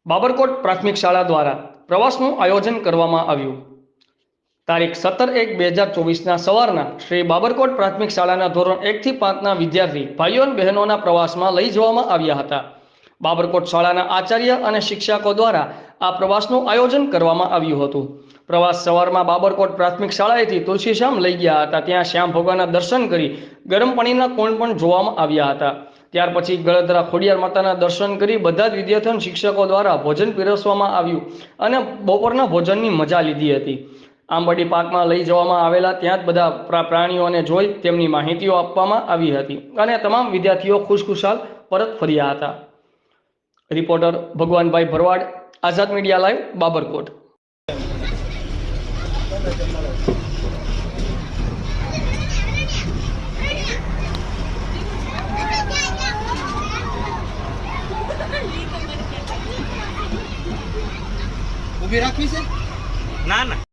બાબરકોટ પ્રાથમિક શાળા દ્વારા પ્રવાસનું આયોજન કરવામાં આવ્યું। તારીખ 17/1/2024ના સવારના શ્રી બાબરકોટ પ્રાથમિક શાળાના ધોરણ 1 થી 5ના વિદ્યાર્થી ભાઈઓ અને બહેનોના પ્રવાસમાં લઈ જવામાં આવ્યા હતા। બાબરકોટ શાળાના આચાર્ય અને શિક્ષકો દ્વારા આ પ્રવાસનું આયોજન કરવામાં આવ્યું હતું। પ્રવાસ સવારમાં બાબરકોટ પ્રાથમિક શાળાએથી તુલસીશ્યામ લઈ ગયા હતા। ત્યાં શ્યામ ભગવાનના દર્શન કરી ગરમ પાણીના કુંડ પણ જોવામાં આવ્યા હતા। ત્યાર પછી ગળધરા ખોડિયાર માતાના દર્શન કરી બધા જ વિદ્યાર્થીઓ અને શિક્ષકો દ્વારા ભોજન પીરસવામાં આવ્યું અને બપોરના ભોજનની મજા લીધી હતી। આંબરડી પાર્કમાં લઈ જવામાં આવેલા ત્યાં જ બધા પ્રાણીઓને જોઈ તેમની માહિતીઓ આપવામાં આવી હતી અને તમામ વિદ્યાર્થીઓ ખુશખુશાલ પરત ફર્યા હતા। રિપોર્ટર ભગવાનભાઈ ભરવાડ, આઝાદ મીડિયા લાઈવ, બાબરકોટ। ઊભી રાખવી છે? ના ના।